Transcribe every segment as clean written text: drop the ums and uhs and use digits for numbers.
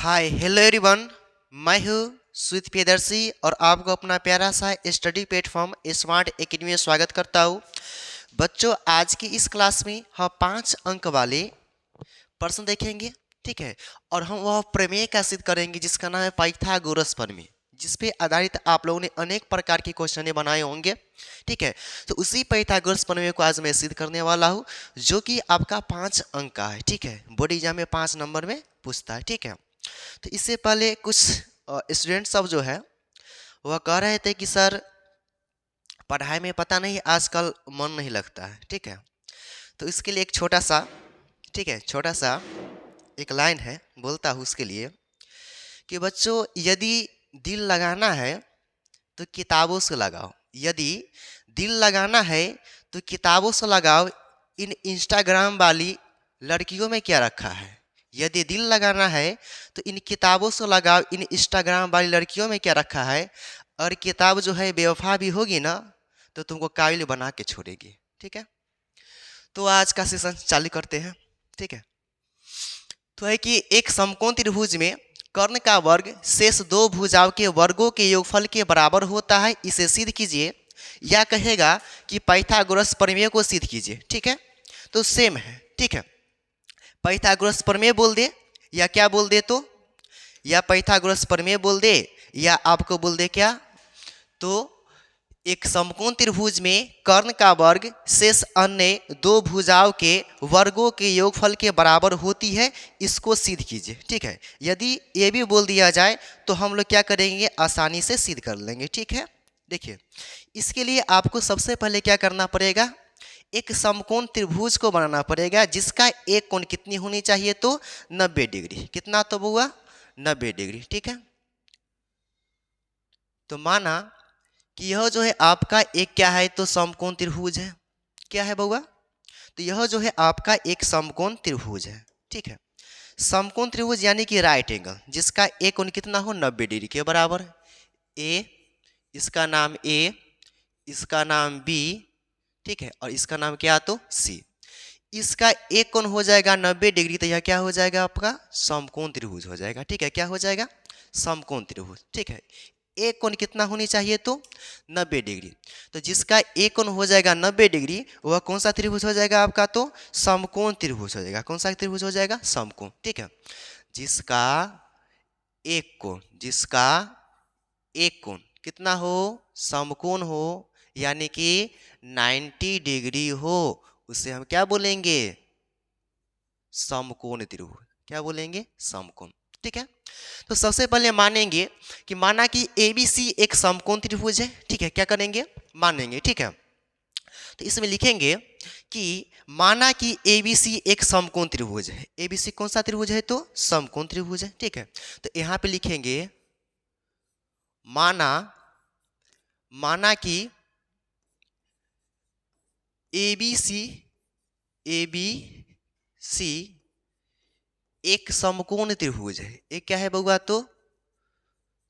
Hi hello everyone. मैं हूँ सुमित प्रियदर्शी और आपको अपना प्यारा सा स्टडी प्लेटफॉर्म स्मार्ट एकेडमी में स्वागत करता हूँ। बच्चों, आज की इस क्लास में हम 5 अंक वाले प्रश्न देखेंगे, ठीक है। और हम वह प्रमेय का सिद्ध करेंगे जिसका नाम है पाइथागोरस प्रमेय, जिस पे आधारित आप लोगों ने अनेक प्रकार के क्वेश्चन बनाए होंगे, ठीक है। तो उसी पाइथागोरस प्रमेय को आज मैं सिद्ध करने वाला हूँ, जो कि आपका 5 अंक का है, ठीक है। बोर्ड एग्जाम में 5 नंबर में पूछता है, ठीक है। तो इससे पहले कुछ स्टूडेंट सब जो है वह कह रहे थे कि सर पढ़ाई में पता नहीं आजकल मन नहीं लगता है, ठीक है। तो इसके लिए एक छोटा सा, ठीक है, छोटा सा एक लाइन है, बोलता हूँ उसके लिए कि बच्चों, यदि दिल लगाना है तो किताबों से लगाओ। यदि दिल लगाना है तो किताबों से लगाओ। इन इंस्टाग्राम वाली लड़कियों में क्या रखा है। यदि दिल लगाना है तो इन किताबों से लगाओ। इन इंस्टाग्राम वाली लड़कियों में क्या रखा है। और किताब जो है बेवफा भी होगी ना तो तुमको काबिल बना के छोड़ेगी, ठीक है। तो आज का सेशन चालू करते हैं, ठीक है। तो है कि एक समकोण त्रिभुज में कर्ण का वर्ग शेष दो भुजाओं के वर्गों के योगफल के बराबर होता है, इसे सिद्ध कीजिए। या कहेगा कि पाइथागोरस प्रमेय को सिद्ध कीजिए, ठीक है। तो सेम है, ठीक है। पाइथागोरस प्रमेय बोल दे या क्या बोल दे, तो या पाइथागोरस प्रमेय बोल दे या आपको बोल दे क्या, तो एक समकोण त्रिभुज में कर्ण का वर्ग शेष अन्य दो भुजाओं के वर्गों के योगफल के बराबर होती है, इसको सिद्ध कीजिए, ठीक है। यदि ये भी बोल दिया जाए तो हम लोग क्या करेंगे, आसानी से सिद्ध कर लेंगे, ठीक है। देखिए, इसके लिए आपको सबसे पहले क्या करना पड़ेगा, एक समकोण त्रिभुज को बनाना पड़ेगा जिसका एक कोण कितनी होनी चाहिए, तो 90 डिग्री। कितना तो हुआ, 90 डिग्री, ठीक है। तो माना कि यह जो है आपका एक क्या है, तो समकोण त्रिभुज है। क्या है बउआ, तो यह जो है आपका एक समकोण त्रिभुज है, ठीक है। समकोण त्रिभुज यानी कि राइट एंगल, जिसका एक कोण कितना हो, 90 डिग्री के बराबर। ए, इसका नाम ए, इसका नाम बी, ठीक है, और इसका नाम क्या, तो सी। इसका एक कोण हो जाएगा 90 डिग्री, तो यह क्या हो जाएगा, आपका समकोण त्रिभुज हो जाएगा, ठीक है। क्या हो जाएगा, समकोण त्रिभुज, ठीक है। एक कोण कितना होनी चाहिए, तो 90 डिग्री। तो जिसका एक कोण हो जाएगा 90 डिग्री, वह कौन सा त्रिभुज हो जाएगा आपका, तो समकोण त्रिभुज हो जाएगा। कौन सा त्रिभुज हो जाएगा, समकोण, ठीक है। जिसका जिसका एक कोण कितना हो, समकोण हो, यानी कि 90 डिग्री हो, उसे हम क्या बोलेंगे, समकोण त्रिभुज। क्या बोलेंगे, समकोण, ठीक है। तो सबसे पहले मानेंगे कि माना कि ABC एक समकोण त्रिभुज है, ठीक है। क्या करेंगे, मानेंगे, ठीक है। तो इसमें लिखेंगे कि माना कि ABC एक समकोण त्रिभुज है। ABC कौन सा त्रिभुज है, तो समकोण त्रिभुज है, ठीक है। तो यहां पे लिखेंगे माना कि ABC एक समकोण त्रिभुज है। एक क्या है बउआ, तो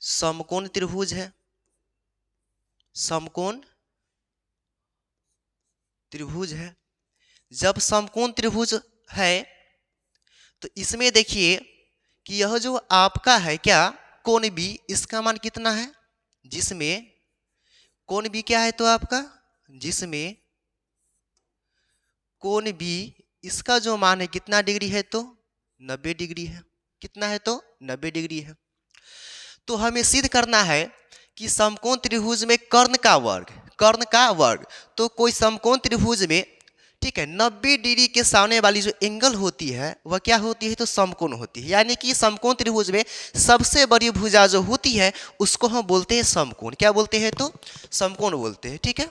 समकोण त्रिभुज है। समकोण त्रिभुज है। जब समकोण त्रिभुज है तो इसमें देखिए कि यह जो आपका है क्या, कोण बी, इसका मान कितना है, जिसमें कोण बी क्या है, तो आपका जिसमें कोण बी, इसका जो मान है कितना डिग्री है, तो 90 डिग्री है। कितना है, तो 90 डिग्री है। तो हमें सिद्ध करना है कि समकोण त्रिभुज में कर्ण का वर्ग, तो कोई समकोण त्रिभुज में, ठीक है, 90 डिग्री के सामने वाली जो एंगल होती है वह क्या होती है, तो समकोण होती है। यानी कि समकोण त्रिभुज में सबसे बड़ी भुजा जो होती है उसको हम बोलते हैं समकोण। क्या बोलते हैं, तो समकोण बोलते हैं, ठीक है।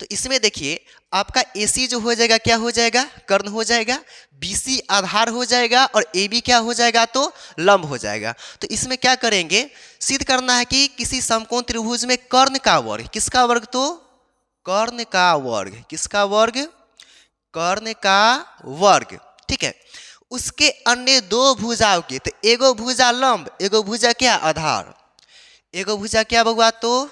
तो इसमें देखिए आपका AC जो हो जाएगा, क्या हो जाएगा, कर्ण हो जाएगा। BC आधार हो जाएगा और AB क्या हो जाएगा, तो लंब हो जाएगा। तो इसमें क्या करेंगे, सिद्ध करना है कि किसी समकोण त्रिभुज में कर्ण का वर्ग, किसका वर्ग, तो कर्ण का वर्ग। किसका वर्ग, कर्ण का वर्ग, ठीक है। उसके अन्य दो भुजाओं के, तो एगो भुजा लंब, एगो भुजा क्या, आधार। एगो भुजा क्या बउआ, तो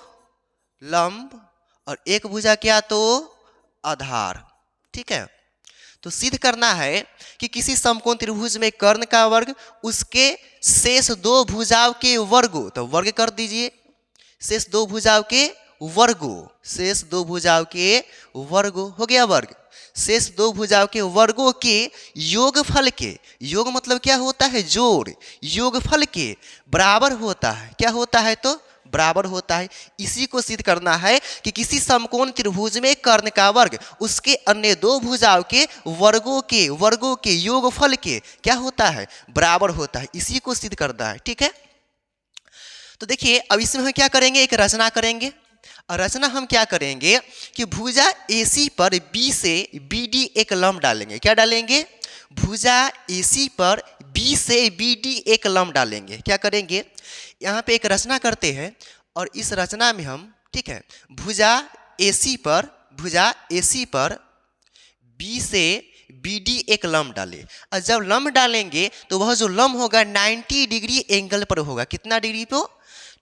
लंब, और एक भुजा क्या, तो आधार, ठीक है। तो सिद्ध करना है कि किसी समकोण त्रिभुज में कर्ण का वर्ग उसके शेष दो भुजाओं के वर्गों, तो वर्ग कर दीजिए, शेष दो भुजाओं के वर्गों, शेष दो भुजाओं के वर्गों हो गया वर्ग, शेष दो भुजाओं के वर्गों के योगफल के, योग मतलब क्या होता है जोड़, योगफल के बराबर होता है, क्या होता है तो बराबर होता है। इसी को सिद्ध करना है कि किसी समकोण त्रिभुज में कर्ण का वर्ग उसके अन्य दो भुजाओं के वर्गों के योगफल के क्या होता है बराबर होता है, इसी को सिद्ध करना है। ठीक है, तो देखिए अब इसमें हम क्या करेंगे, एक रचना करेंगे। और रचना हम क्या करेंगे कि भुजा AC पर B से BD एक लंब डालेंगे, क्या डालेंगे, भुजा AC पर B से BD एक लंब डालेंगे। क्या करेंगे, यहाँ पे एक रचना करते हैं और इस रचना में हम, ठीक है, भुजा AC पर B से BD एक लंब डाले, और जब लंब डालेंगे तो वह जो लंब होगा 90 डिग्री एंगल पर होगा, कितना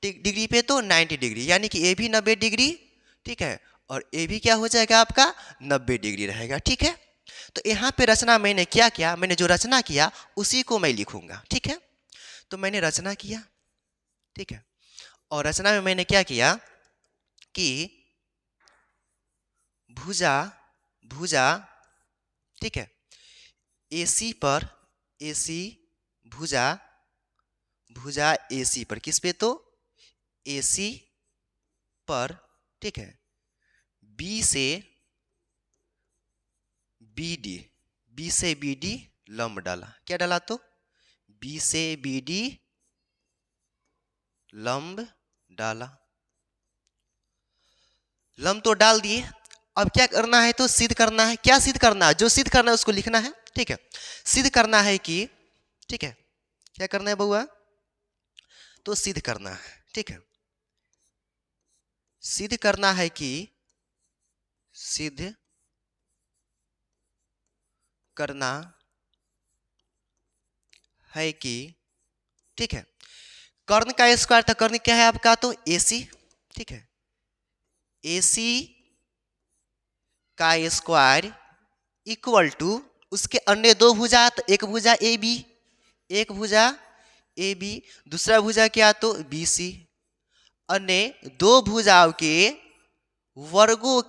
डिग्री पे तो 90 डिग्री, यानी कि AB 90 डिग्री, ठीक है, और AB क्या हो जाएगा आपका 90 डिग्री रहेगा। ठीक है, तो यहाँ पे रचना मैंने क्या किया, मैंने जो रचना किया उसी को मैं लिखूंगा। ठीक है, तो मैंने रचना किया, ठीक है, और रचना में मैंने क्या किया कि भुजा ठीक है AC भुजा AC पर, किस पे तो AC पर, ठीक है, B से BD लंब डाला, क्या डाला तो B से BD लंब डाला, लंब तो डाल दिए। अब क्या करना है तो सिद्ध करना है, क्या सिद्ध करना है, जो सिद्ध करना है उसको लिखना है। ठीक है, सिद्ध करना है कि, ठीक है, क्या करना है बउआ, तो सिद्ध करना है। ठीक है, सिद्ध करना है कि, सिद्ध करना है कि, ठीक है, कर्ण का स्क्वायर था, कर्ण क्या है आपका तो AC, ठीक है, AC का स्क्वायर इक्वल टू उसके अन्य दो भुजा, तो एक भुजा AB, दूसरा भुजा क्या तो BC, अन्य दो भुजाओं के वर्गों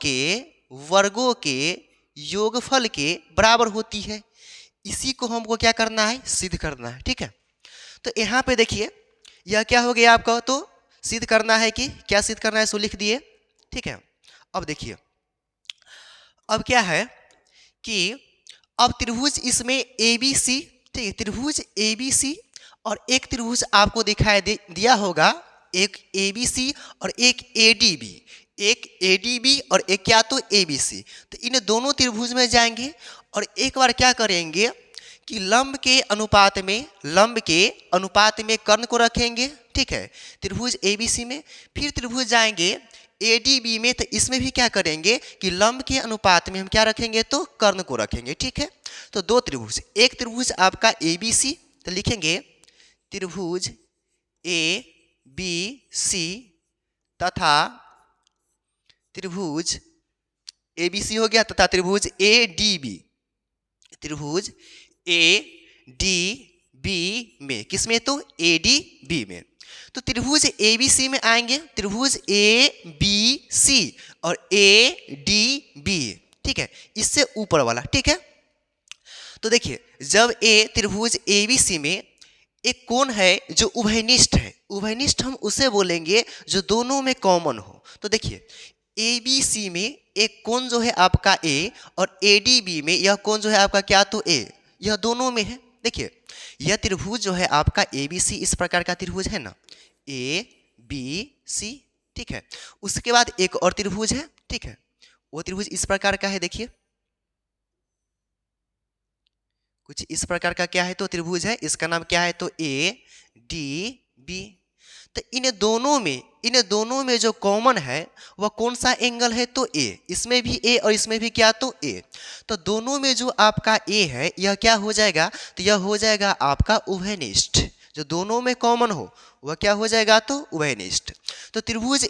के योगफल के बराबर होती है, इसी को हमको क्या करना है सिद्ध करना है। ठीक है, तो यहाँ पे देखिए यह क्या हो गया आपका, तो सिद्ध करना है कि क्या सिद्ध करना है सो लिख दिए। ठीक है, अब देखिए अब क्या है कि अब त्रिभुज इसमें ABC, ठीक है, त्रिभुज ABC और एक त्रिभुज आपको दिखाई दिया होगा, एक ABC और एक ADB और एक क्या तो ABC, तो इन दोनों त्रिभुज में जाएंगे और एक बार क्या करेंगे कि लंब के अनुपात में कर्ण को रखेंगे। ठीक है, त्रिभुज ABC में, फिर त्रिभुज जाएंगे ADB में, तो इसमें भी क्या करेंगे कि लंब के अनुपात में हम क्या रखेंगे तो कर्ण को रखेंगे। ठीक है, तो दो त्रिभुज, एक त्रिभुज आपका ABC, तो लिखेंगे त्रिभुज ABC तथा त्रिभुज ABC हो गया, तथा त्रिभुज ADB में, किसमें तो ADB में, तो त्रिभुज ABC में आएंगे त्रिभुज ABC और ADB, ठीक है, इससे ऊपर वाला। ठीक है, तो देखिए जब त्रिभुज ABC में एक कोण है जो उभयनिष्ठ है, उभयनिष्ठ हम उसे बोलेंगे जो दोनों में कॉमन हो। तो देखिए ABC में एक कोण जो है आपका A और ADB में यह कोण जो है आपका क्या तो A, यह दोनों में है। देखिए यह त्रिभुज जो है आपका ABC इस प्रकार का त्रिभुज है ना, ABC, ठीक है, उसके बाद एक और त्रिभुज है, ठीक है, वो त्रिभुज इस प्रकार का है, देखिए कुछ इस प्रकार का क्या है तो त्रिभुज है, इसका नाम क्या है तो ADB। तो इन दोनों में जो कॉमन है वह कौन सा एंगल है तो A, इसमें भी A और इसमें भी क्या तो A, तो दोनों में जो आपका A है यह क्या हो जाएगा तो यह हो जाएगा आपका उभयनिष्ठ, जो दोनों में कॉमन हो वह क्या हो जाएगा तो उभयनिष्ठ। तो त्रिभुज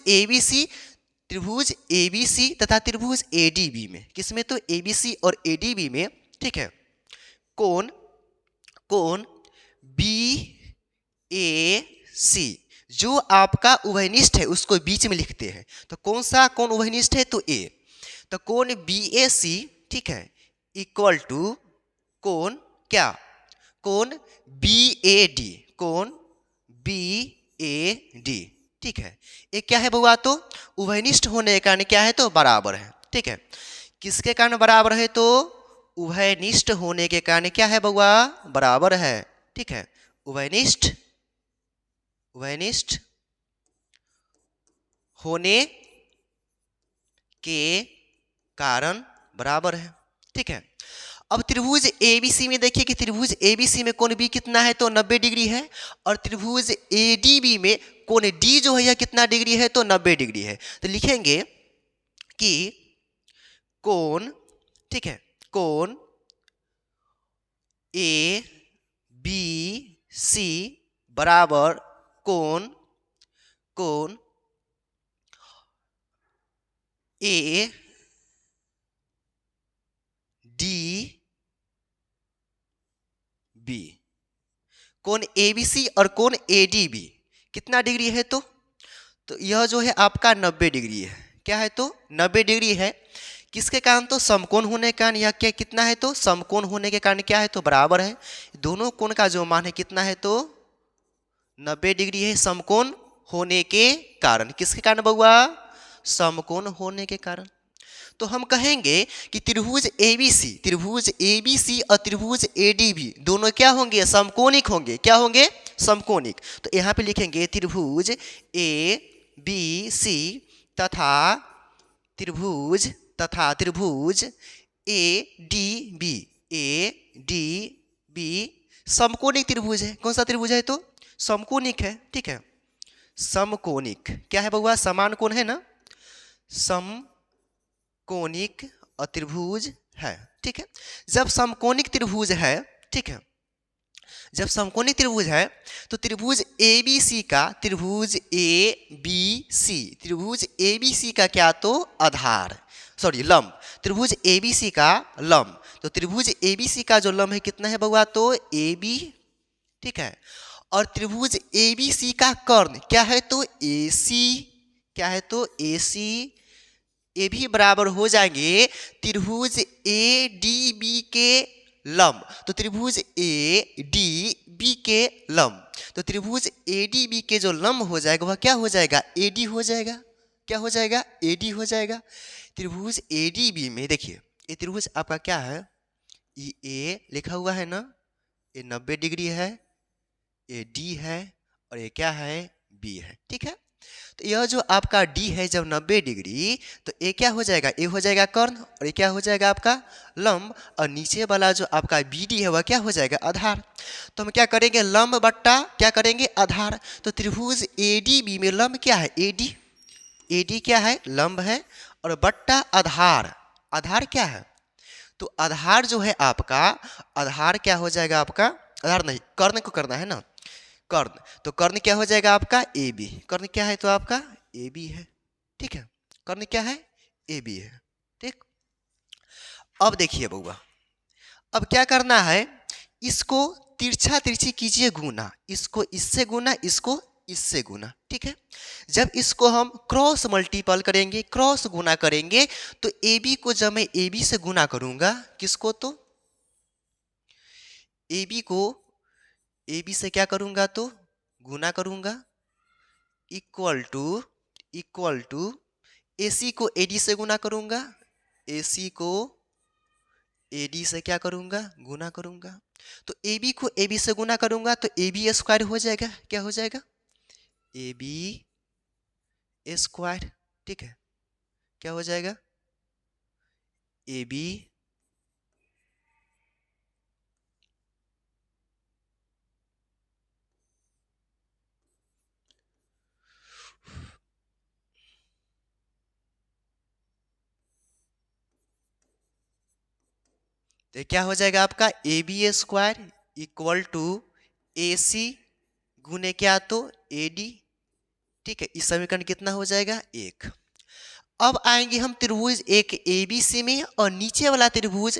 ABC तथा त्रिभुज ADB में, किसमें तो ABC और ADB में, ठीक है। कोण कोण बी ए सी जो आपका उभयनिष्ठ है उसको बीच में लिखते हैं। तो कौन सा कोण उभयनिष्ठ है? तो ए। तो कोण बी ए सी, ठीक है, इक्वल टू कोण क्या? कोण बी ए डी, कोण बी ए डी, ठीक है। ये क्या है बउआ? तो उभयनिष्ठ होने के कारण क्या है? तो बराबर है, ठीक है। किसके कारण बराबर है? तो उभयनिष्ठ होने के कारण क्या है बउआ? बराबर है, ठीक है। उभयनिष्ठ उभयनिष्ठ होने के कारण बराबर है, ठीक है। अब त्रिभुज एबीसी में देखिए कि त्रिभुज एबीसी में कोण बी कितना है? तो 90 डिग्री है। और त्रिभुज एडीबी में कोण डी जो है यह कितना डिग्री है? तो 90 डिग्री है। तो लिखेंगे कि कोण, ठीक है, कोण ए बी सी बराबर कोण ए डी बी। कोण एबीसी और कोण एडीबी कितना डिग्री है? तो यह जो है आपका 90 डिग्री है। क्या है? तो 90 डिग्री है। किसके कारण? तो समकोण होने के कारण। यह क्या कितना है? तो समकोण होने के कारण क्या है? तो बराबर है। दोनों कोण का जो मान है कितना है? तो 90 डिग्री है समकोण होने के कारण। किसके कारण बउआ? समकोण होने के कारण। तो हम कहेंगे कि त्रिभुज एबीसी और त्रिभुज एडीबी दोनों क्या होंगे? समकोणिक होंगे। क्या होंगे? समकोणिक। तो यहाँ पे लिखेंगे त्रिभुज ए बी सी तथा त्रिभुज ए डी बी समकोणिक त्रिभुज है। कौन सा त्रिभुज है? तो समकोणिक है, ठीक है। समकोणिक क्या है बउआ? समान कोण है ना, समकोणिक त्रिभुज है, ठीक है। जब समकोणिक त्रिभुज है, ठीक है, जब समकोणिक त्रिभुज है तो त्रिभुज एबीसी का त्रिभुज एबीसी का क्या? तो आधार, सॉरी लंब। त्रिभुज एबीसी का लंब। तो त्रिभुज एबीसी का जो लंब है कितना है बउआ? तो AB, ठीक है। और त्रिभुज एबीसी का कर्ण क्या है? तो AC। क्या है? तो AC। ये भी बराबर हो जाएंगे त्रिभुज एडीबी के लंब। तो त्रिभुज एडीबी के लंब, तो त्रिभुज एडीबी के जो लंब हो जाएगा वह क्या हो जाएगा? एडी हो जाएगा। क्या हो जाएगा? एडी हो जाएगा। त्रिभुज एडीबी में देखिए ये त्रिभुज आपका क्या है? ये ए लिखा हुआ है ना, ये 90 डिग्री है, ये डी है और ये क्या है? बी है, ठीक है। तो यह जो आपका डी है जब 90 डिग्री, तो ये क्या हो जाएगा? ये हो जाएगा कर्ण और ये क्या हो जाएगा? आपका लंब। और नीचे वाला जो आपका BD है वह क्या हो जाएगा? आधार। तो हम क्या करेंगे? लंब बट्टा क्या करेंगे? आधार। तो त्रिभुज ADB में लंब क्या है? AD क्या है? लंब है। और बट्टा आधार, आधार क्या है? तो आधार जो है आपका, आधार क्या हो जाएगा आपका? आधार नहीं, कर्ण को करना है ना, कर्ण। तो कर्ण क्या हो जाएगा आपका? AB। कर्ण क्या है? तो आपका AB है, ठीक है। कर्ण क्या है? AB है, ठीक। अब देखिए बउआ, अब क्या करना है? इसको तिरछा तिरछी कीजिए गुना, इसको इससे गुना, इसको इससे गुना, ठीक है। जब इसको हम क्रॉस मल्टीपल करेंगे, क्रॉस गुना करेंगे, तो AB को जब मैं AB से गुना करूंगा, किसको? तो AB को AB से क्या करूंगा? तो गुना करूंगा, इक्वल टू AC को AD से गुना करूंगा, AC को AD से क्या करूंगा? गुना करूंगा। तो AB को AB से गुना करूंगा तो AB स्क्वायर हो जाएगा। क्या हो जाएगा? AB स्क्वायर, ठीक है। क्या हो जाएगा? AB तो क्या हो जाएगा आपका? AB square equal to AC गुने क्या? तो AD, ठीक है। इस समीकरण कितना हो जाएगा? 1। अब आएंगे हम त्रिभुज एक ABC में और नीचे वाला त्रिभुज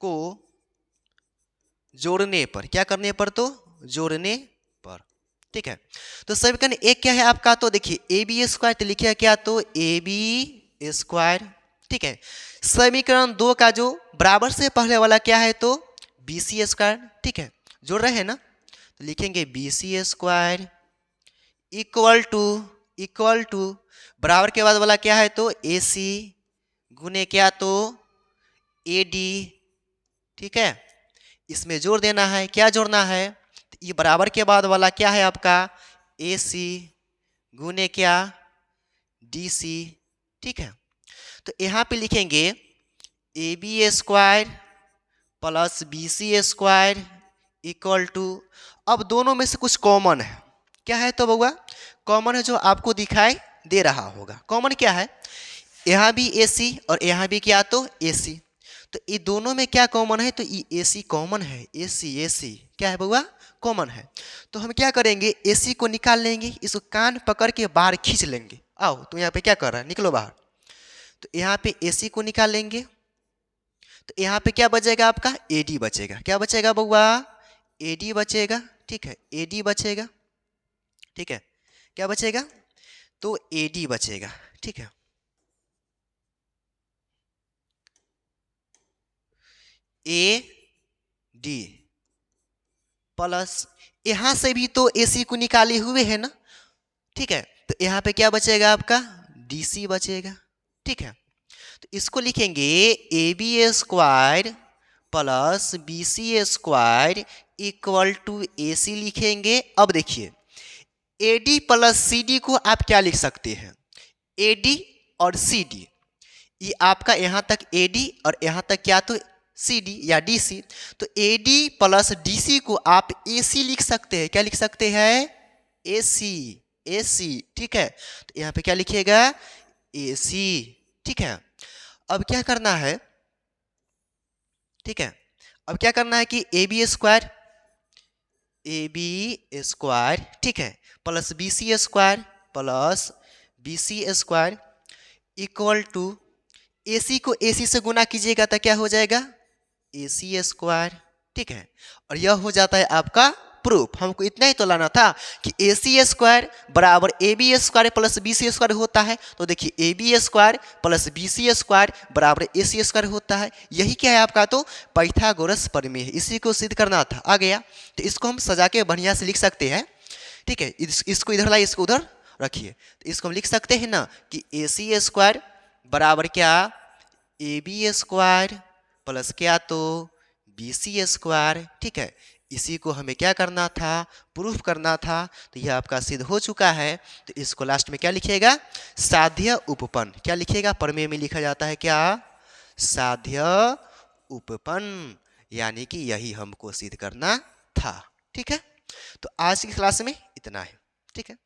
को जोड़ने पर, क्या करने पर, तो जोड़ने पर। ठीक है, तो समीकरण एक क्या है आपका, तो देखिए ए बी स्क्वायर, तो लिखिए क्या, तो ए बी स्क्वायर। ठीक है, समीकरण दो का जो बराबर से पहले वाला क्या है, तो बी सी स्क्वायर। ठीक है, जोड़ रहे हैं ना, तो लिखेंगे B C square equal to बराबर के बाद वाला क्या है, तो ए सी गुने क्या, तो ए डी। ठीक है, इसमें जोड़ देना है, क्या जोड़ना है, तो ये बराबर के बाद वाला क्या है आपका, ए सी गुने क्या, डी सी। ठीक है, तो यहाँ पे लिखेंगे A B square plus B C square equal to, अब दोनों में से कुछ कॉमन है, क्या है, तो बउआ कॉमन है जो आपको दिखाई दे रहा होगा। कॉमन क्या है, यहाँ भी ए सी और यहाँ भी क्या, तो ए सी, तो ये दोनों में क्या कॉमन है, तो ये ए सी कॉमन है, ए सी क्या है बउआ, कॉमन है। तो हम क्या करेंगे, ए सी को निकाल लेंगे, इसको कान पकड़ के बाहर खींच लेंगे। आओ, तो यहाँ पे क्या कर रहा है, निकलो बाहर। तो यहाँ पे ए सी को निकाल लेंगे, तो यहाँ पे क्या बचेगा आपका, ए डी बचेगा। क्या बचेगा बउआ, ए डी बचेगा। ठीक है, ए डी बचेगा। ठीक है, क्या बचेगा, तो ए डी बचेगा। ठीक है, ए डी प्लस यहां से भी तो ए सी को निकाले हुए है ना। ठीक है, तो यहाँ पे क्या बचेगा आपका, डी सी बचेगा। ठीक है, तो इसको लिखेंगे A B square plus B C square equal to A C लिखेंगे। अब देखिए A D plus C D को आप क्या लिख सकते हैं, ए डी और सी डी, ये आपका यहाँ तक ए डी और यहाँ तक क्या, तो सी डी या डी सी, तो A D plus D C को आप ए सी लिख सकते हैं। क्या लिख सकते हैं, ए सी, ए सी। ठीक है, तो यहाँ पे क्या लिखिएगा, ए सी। ठीक है, अब क्या करना है, ठीक है, अब क्या करना है कि A B square, A B square, ठीक है, plus B C square plus B C square equal to A C को ए सी से गुना कीजिएगा तो क्या हो जाएगा, ए सी स्क्वायर। ठीक है, और यह हो जाता है आपका प्रूफ। हमको इतना ही तो लाना था कि ए सी स्क्वायर बराबर A B square plus B C square होता है। तो देखिए A B square plus B C square बराबर ए सी स्क्वायर होता है। यही क्या है आपका, तो पाइथागोरस प्रमेय है, इसी को सिद्ध करना था। आ गया, तो इसको हम सजा के बढ़िया से लिख सकते हैं। ठीक है, इसको इधर लाइए, इसको उधर रखिए, तो इसको हम लिख सकते हैं ना कि ए सी स्क्वायर बराबर क्या, ए बी स्क्वायर प्लस क्या, तो बी सी स्क्वायर। ठीक है, इसी को हमें क्या करना था, प्रूफ करना था। तो यह आपका सिद्ध हो चुका है। तो इसको लास्ट में क्या लिखिएगा, साध्य उपपन्न। क्या लिखिएगा, प्रमेय में लिखा जाता है क्या, साध्य उपपन्न, यानी कि यही हमको सिद्ध करना था। ठीक है, तो आज की क्लास में इतना है। ठीक है।